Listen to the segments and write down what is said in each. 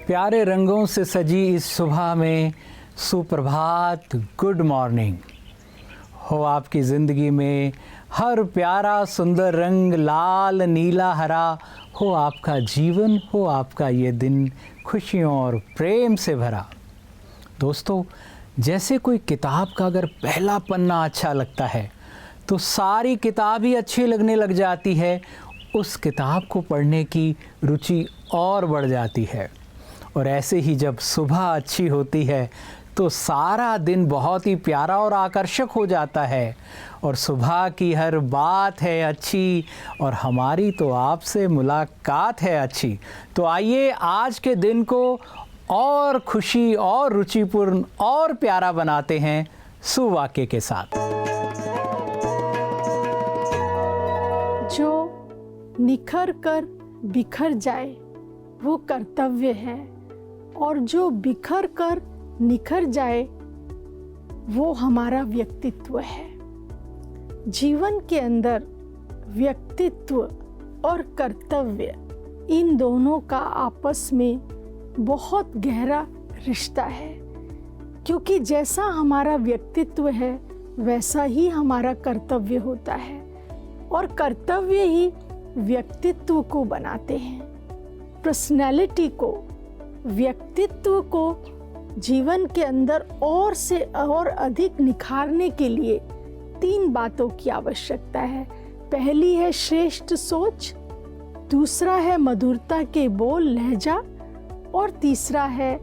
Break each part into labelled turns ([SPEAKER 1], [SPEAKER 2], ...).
[SPEAKER 1] प्यारे रंगों से सजी इस सुबह में सुप्रभात, गुड मॉर्निंग हो आपकी ज़िंदगी में। हर प्यारा सुंदर रंग लाल नीला हरा हो आपका जीवन, हो आपका ये दिन खुशियों और प्रेम से भरा। दोस्तों, जैसे कोई किताब का अगर पहला पन्ना अच्छा लगता है तो सारी किताब ही अच्छी लगने लग जाती है, उस किताब को पढ़ने की रुचि और बढ़ जाती है। और ऐसे ही जब सुबह अच्छी होती है तो सारा दिन बहुत ही प्यारा और आकर्षक हो जाता है और सुबह की हर बात है अच्छी और हमारी तो आपसे मुलाकात है अच्छी। तो आइए आज के दिन को और खुशी और रुचिपूर्ण और प्यारा बनाते हैं सुवाक्य के साथ।
[SPEAKER 2] जो निखर कर बिखर जाए वो कर्तव्य है, और जो बिखर कर निखर जाए वो हमारा व्यक्तित्व है। जीवन के अंदर व्यक्तित्व और कर्तव्य, इन दोनों का आपस में बहुत गहरा रिश्ता है, क्योंकि जैसा हमारा व्यक्तित्व है वैसा ही हमारा कर्तव्य होता है, और कर्तव्य ही व्यक्तित्व को बनाते हैं। पर्सनैलिटी को, व्यक्तित्व को जीवन के अंदर और से और अधिक निखारने के लिए 3 बातों की आवश्यकता है। पहली है श्रेष्ठ सोच, दूसरा है मधुरता के बोल लहजा, और तीसरा है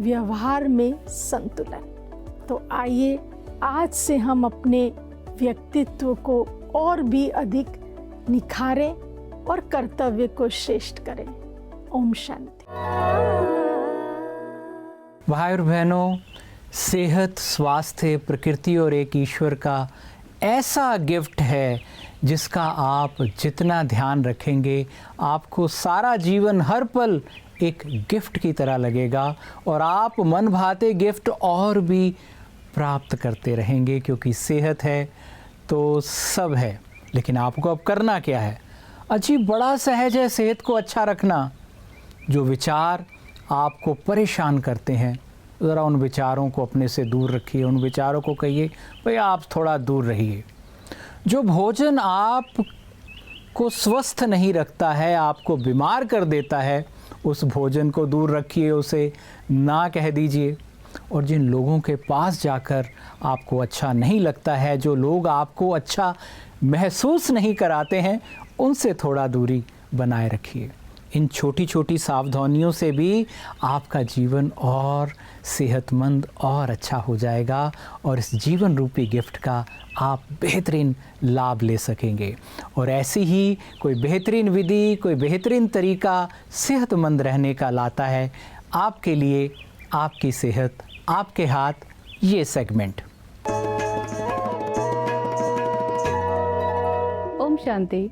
[SPEAKER 2] व्यवहार में संतुलन। तो आइए आज से हम अपने व्यक्तित्व को और भी अधिक निखारें और कर्तव्य को श्रेष्ठ करें। ओम शांति।
[SPEAKER 1] भाई और बहनों, सेहत, स्वास्थ्य, प्रकृति और एक ईश्वर का ऐसा गिफ्ट है जिसका आप जितना ध्यान रखेंगे आपको सारा जीवन हर पल एक गिफ्ट की तरह लगेगा और आप मन भाते गिफ्ट और भी प्राप्त करते रहेंगे, क्योंकि सेहत है तो सब है। लेकिन आपको अब करना क्या है? अजीब बड़ा सहज है सेहत को अच्छा रखना। जो विचार आपको परेशान करते हैं, ज़रा उन विचारों को अपने से दूर रखिए। उन विचारों को कहिए भाई आप थोड़ा दूर रहिए। जो भोजन आपको स्वस्थ नहीं रखता है, आपको बीमार कर देता है, उस भोजन को दूर रखिए, उसे ना कह दीजिए। और जिन लोगों के पास जाकर आपको अच्छा नहीं लगता है, जो लोग आपको अच्छा महसूस नहीं कराते हैं, उनसे थोड़ा दूरी बनाए रखिए। इन छोटी छोटी सावधानियों से भी आपका जीवन और सेहतमंद और अच्छा हो जाएगा और इस जीवन रूपी गिफ्ट का आप बेहतरीन लाभ ले सकेंगे। और ऐसी ही कोई बेहतरीन विधि, कोई बेहतरीन तरीका सेहतमंद रहने का लाता है आपके लिए आपकी सेहत आपके हाथ, ये सेगमेंट।
[SPEAKER 3] ओम शांति।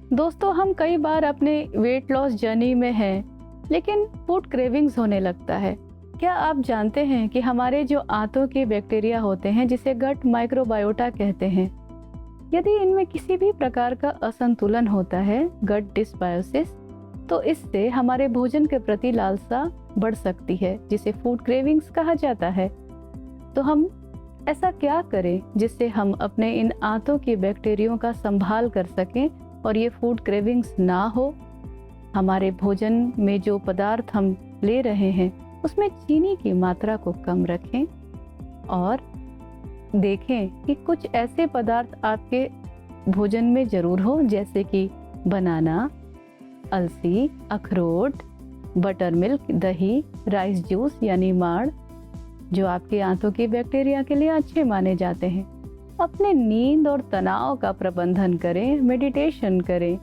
[SPEAKER 3] दोस्तों, हम कई बार अपने वेट लॉस जर्नी में हैं, लेकिन फूड क्रेविंग्स होने लगता है। क्या आप जानते हैं कि हमारे जो आंतों के बैक्टीरिया होते हैं, जिसे गट माइक्रोबायोटा कहते हैं, यदि इनमें किसी भी प्रकार का असंतुलन होता है, गट डिसबायोसिस, तो इससे हमारे भोजन के प्रति लालसा बढ़ सकती है, जिसे फूड क्रेविंग्स कहा जाता है। तो हम ऐसा क्या करें जिससे हम अपने इन आंतों की बैक्टीरियों का संभाल कर सकें और ये फूड क्रेविंग्स ना हो। हमारे भोजन में जो पदार्थ हम ले रहे हैं उसमें चीनी की मात्रा को कम रखें और देखें कि कुछ ऐसे पदार्थ आपके भोजन में ज़रूर हो, जैसे कि बनाना, अलसी, अखरोट, बटर मिल्क, दही, राइस जूस यानी माड़, जो आपके आंतों की बैक्टीरिया के लिए अच्छे माने जाते हैं। अपने नींद और तनाव का प्रबंधन करें, मेडिटेशन करें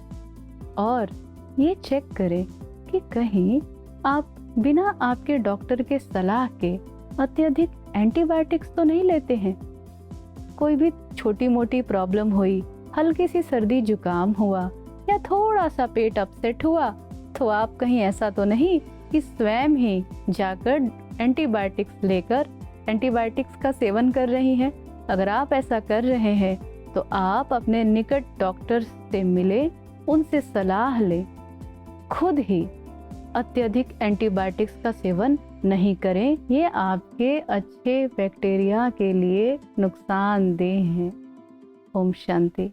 [SPEAKER 3] और ये चेक करें कि कहीं आप बिना आपके डॉक्टर के सलाह के अत्यधिक एंटीबायोटिक्स तो नहीं लेते हैं। कोई भी छोटी मोटी प्रॉब्लम हुई, हल्की सी सर्दी जुकाम हुआ या थोड़ा सा पेट अपसेट हुआ, तो आप कहीं ऐसा तो नहीं कि स्वयं ही जाकर एंटीबायोटिक्स लेकर एंटीबायोटिक्स का सेवन कर रही हैं। अगर आप ऐसा कर रहे हैं तो आप अपने निकट डॉक्टर से मिले, उनसे सलाह लें, खुद ही अत्यधिक एंटीबायोटिक्स का सेवन नहीं करें, ये आपके अच्छे बैक्टीरिया के लिए नुकसानदेह हैं। ओम शांति।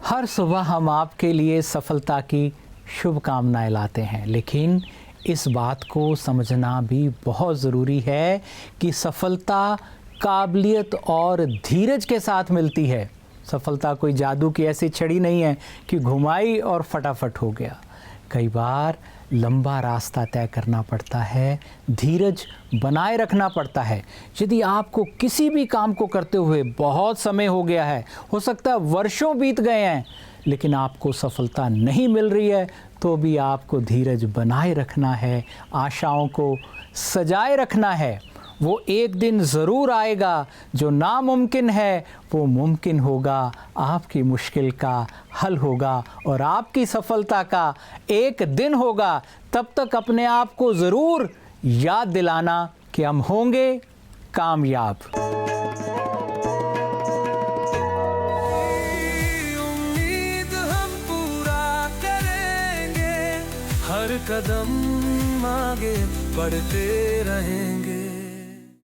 [SPEAKER 1] हर सुबह हम आपके लिए सफलता की शुभकामनाएं लाते हैं, लेकिन इस बात को समझना भी बहुत ज़रूरी है कि सफलता काबिलियत और धीरज के साथ मिलती है। सफलता कोई जादू की ऐसी छड़ी नहीं है कि घुमाई और फटाफट हो गया। कई बार लंबा रास्ता तय करना पड़ता है, धीरज बनाए रखना पड़ता है। यदि आपको किसी भी काम को करते हुए बहुत समय हो गया है, हो सकता है वर्षों बीत गए हैं, लेकिन आपको सफलता नहीं मिल रही है, तो भी आपको धीरज बनाए रखना है, आशाओं को सजाए रखना है। वो एक दिन ज़रूर आएगा, जो नामुमकिन है वो मुमकिन होगा, आपकी मुश्किल का हल होगा और आपकी सफलता का एक दिन होगा। तब तक अपने आप को ज़रूर याद दिलाना कि हम होंगे कामयाब।
[SPEAKER 4] उम्मीद हम पूरा करेंगे, हर कदम आगे बढ़ते रहेंगे।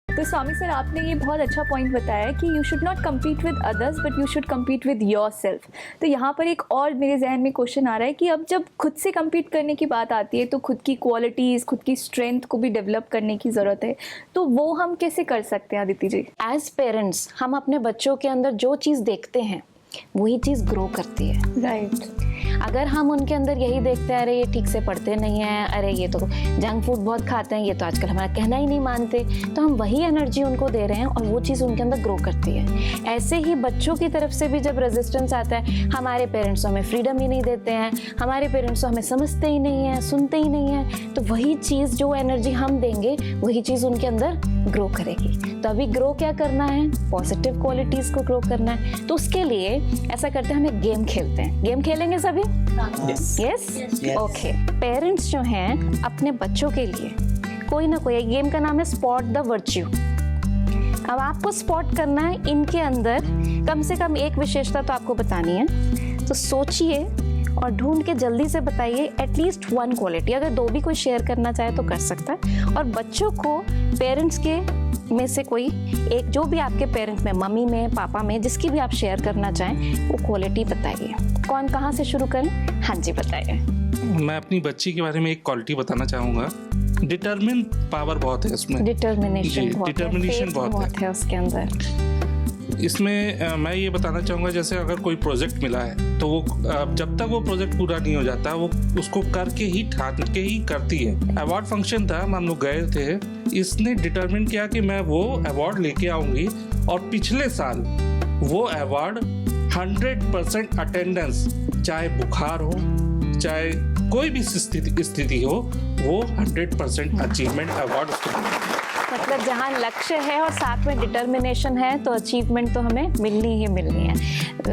[SPEAKER 5] तो स्वामी सर, आपने ये बहुत अच्छा पॉइंट बताया कि you should not compete with others but you should compete with your self. तो यहाँ पर एक और मेरे जहन में क्वेश्चन आ रहा है कि अब जब खुद से कम्पीट करने की बात आती है तो खुद की क्वालिटीज़, खुद की स्ट्रेंथ को भी डेवलप करने की ज़रूरत है, तो वो हम कैसे कर सकते हैं अदिति जी?
[SPEAKER 6] एज पेरेंट्स हम अपने बच्चों के अंदर जो चीज़ देखते हैं वही चीज़ ग्रो करती है।
[SPEAKER 5] राइट।
[SPEAKER 6] अगर हम उनके अंदर यही देखते हैं, अरे ये ठीक से पढ़ते नहीं हैं, अरे ये तो जंक फूड बहुत खाते हैं, ये तो आजकल हमारा कहना ही नहीं मानते, तो हम वही एनर्जी उनको दे रहे हैं और वो चीज़ उनके अंदर ग्रो करती है। ऐसे ही बच्चों की तरफ से भी जब रेजिस्टेंस आता है, हमारे पेरेंट्स हमें फ्रीडम ही नहीं देते हैं, हमारे पेरेंट्स हमें समझते ही नहीं हैं, सुनते ही नहीं हैं, तो वही चीज़, जो एनर्जी हम देंगे वही चीज़ उनके अंदर ग्रो करेगी। तो अभी ग्रो क्या करना है? पॉजिटिव क्वालिटीज़ को ग्रो करना है। तो उसके लिए ऐसा करते हैं, हम एक गेम खेलते हैं। गेम खेलेंगे सभी? यस? ओके। पेरेंट्स जो हैं अपने बच्चों के लिए कोई ना कोई, गेम का नाम है स्पॉट द वर्च्यू। अब आपको स्पॉट करना है इनके अंदर कम से कम एक विशेषता तो आपको बतानी है। तो सोचिए और ढूंढ के जल्दी से बताइए एटलीस्ट वन क्वालिटी। अगर दो भी कोई शेयर करना चाहे तो कर सकता है। और बच्चों को पेरेंट्स के में से कोई एक, जो भी आपके पेरेंट में, मम्मी में, पापा में, जिसकी भी आप शेयर करना चाहें, वो क्वालिटी बताइए। कौन, कहाँ से शुरू करें? हाँ जी, बताइए।
[SPEAKER 7] मैं अपनी बच्ची के बारे में एक क्वालिटी बताना चाहूँगा। डिटरमिन पावर बहुत है उसमें।
[SPEAKER 6] डिटर्मिनेशन बहुत है उसके अंदर।
[SPEAKER 7] इसमें मैं ये बताना चाहूँगा, जैसे अगर कोई प्रोजेक्ट मिला है तो वो जब तक वो प्रोजेक्ट पूरा नहीं हो जाता, वो उसको करके ही, ठान के ही करती है। अवार्ड फंक्शन था, हम लोग गए थे, इसने डिटरमिन किया कि मैं वो अवार्ड लेके आऊँगी, और पिछले साल वो अवार्ड 100% अटेंडेंस, चाहे बुखार हो, चाहे कोई भी स्थिति हो, वो 100% अचीवमेंट अवार्ड उसको मिला।
[SPEAKER 6] मतलब जहाँ लक्ष्य है और साथ में डिटर्मिनेशन है तो अचीवमेंट तो हमें मिलनी ही मिलनी है।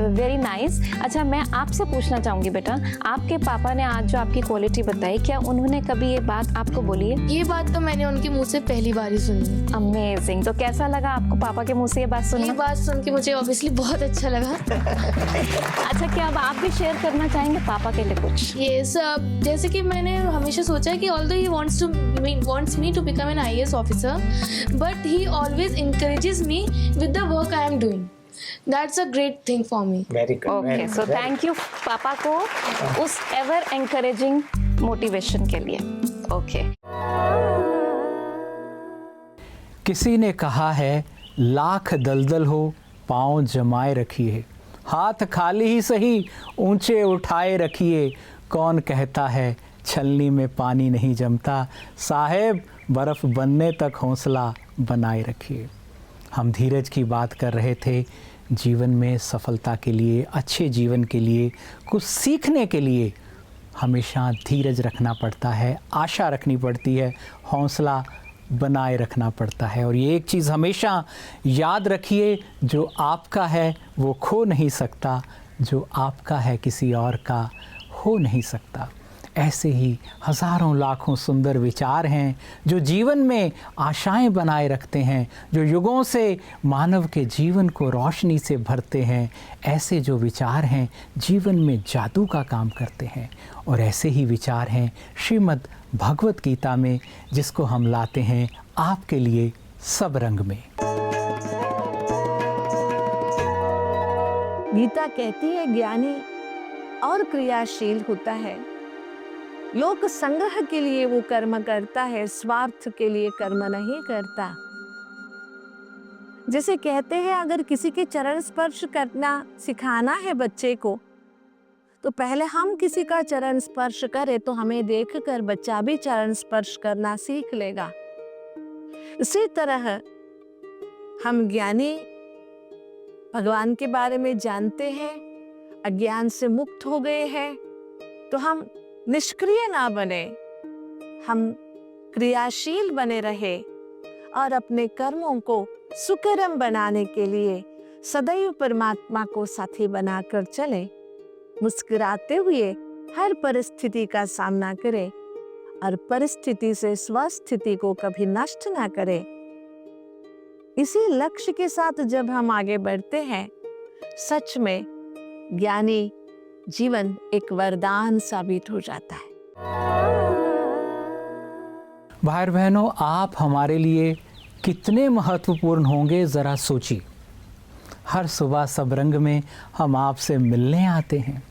[SPEAKER 6] Very nice. अच्छा, मैं आपसे पूछना चाहूँगी बेटा, आपके पापा ने आज जो आपकी क्वालिटी बताई, क्या उन्होंने कभी ये बात आपको बोली है?
[SPEAKER 8] ये बात तो मैंने उनके मुंह से पहली बार ही सुनी।
[SPEAKER 6] अमेजिंग। तो कैसा लगा आपको पापा के मुंह से ये बात सुनना?
[SPEAKER 8] ये बात सुन के मुझे ऑब्वियसली बहुत अच्छा लगा।
[SPEAKER 6] अच्छा, क्या अब आप भी शेयर करना चाहेंगे पापा के लिए कुछ?
[SPEAKER 8] ये सब, जैसे कि मैंने हमेशा सोचा है कि although he wants me to become an IAS officer, but he always encourages me with the work I am doing. That's a great thing for me.
[SPEAKER 9] Very good.
[SPEAKER 6] Okay, so thank you पापा को उस ever encouraging motivation के लिए। Okay.
[SPEAKER 1] किसी ने कहा है, लाख दलदल हो पाँव जमाए रखिए, हाथ खाली ही सही ऊंचे उठाए रखिए। कौन कहता है छलनी में पानी नहीं जमता, साहेब बर्फ़ बनने तक हौसला बनाए रखिए। हम धीरज की बात कर रहे थे। जीवन में सफलता के लिए, अच्छे जीवन के लिए, कुछ सीखने के लिए हमेशा धीरज रखना पड़ता है, आशा रखनी पड़ती है, हौसला बनाए रखना पड़ता है। और ये एक चीज़ हमेशा याद रखिए, जो आपका है वो खो नहीं सकता, जो आपका है किसी और का हो नहीं सकता। ऐसे ही हज़ारों लाखों सुंदर विचार हैं जो जीवन में आशाएं बनाए रखते हैं, जो युगों से मानव के जीवन को रोशनी से भरते हैं। ऐसे जो विचार हैं जीवन में जादू का काम करते हैं। और ऐसे ही विचार हैं श्रीमद् भगवत गीता में, जिसको हम लाते हैं आपके लिए सब रंग में।
[SPEAKER 9] गीता कहती है ज्ञानी और क्रियाशील होता है, लोक संग्रह के लिए वो कर्म करता है, स्वार्थ के लिए कर्म नहीं करता। जैसे कहते हैं अगर किसी के चरण स्पर्श करना सिखाना है बच्चे को, तो पहले हम किसी का चरण स्पर्श करें तो हमें देखकर बच्चा भी चरण स्पर्श करना सीख लेगा। इसी तरह हम ज्ञानी भगवान के बारे में जानते हैं, अज्ञान से मुक्त हो गए हैं, तो हम निष्क्रिय ना बने, हम क्रियाशील बने रहे और अपने कर्मों को सुकर्म बनाने के लिए सदैव परमात्मा को साथी बनाकर चले। मुस्कुराते हुए हर परिस्थिति का सामना करें और परिस्थिति से स्वस्थिति को कभी नष्ट ना करें। इसी लक्ष्य के साथ जब हम आगे बढ़ते हैं, सच में ज्ञानी जीवन एक वरदान साबित हो जाता है।
[SPEAKER 1] भाई बहनों, आप हमारे लिए कितने महत्वपूर्ण होंगे ज़रा सोचिए। हर सुबह सब रंग में हम आपसे मिलने आते हैं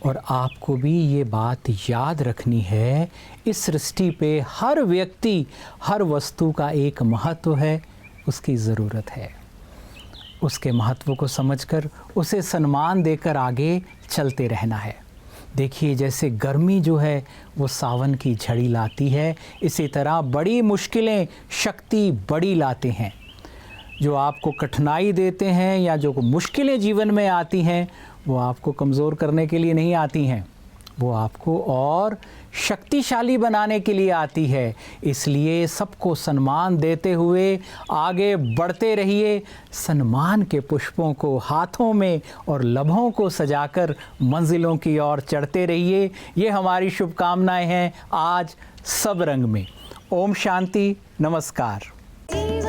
[SPEAKER 1] और आपको भी ये बात याद रखनी है, इस सृष्टि पे हर व्यक्ति, हर वस्तु का एक महत्व है, उसकी ज़रूरत है। उसके महत्व को समझकर उसे सम्मान देकर आगे चलते रहना है। देखिए, जैसे गर्मी जो है वो सावन की झड़ी लाती है, इसी तरह बड़ी मुश्किलें शक्ति बड़ी लाते हैं। जो आपको कठिनाई देते हैं या जो मुश्किलें जीवन में आती हैं, वो आपको कमज़ोर करने के लिए नहीं आती हैं, वो आपको और शक्तिशाली बनाने के लिए आती है। इसलिए सबको सम्मान देते हुए आगे बढ़ते रहिए। सम्मान के पुष्पों को हाथों में और लबों को सजाकर मंजिलों की ओर चढ़ते रहिए। ये हमारी शुभकामनाएं हैं आज सब रंग में। ओम शांति, नमस्कार।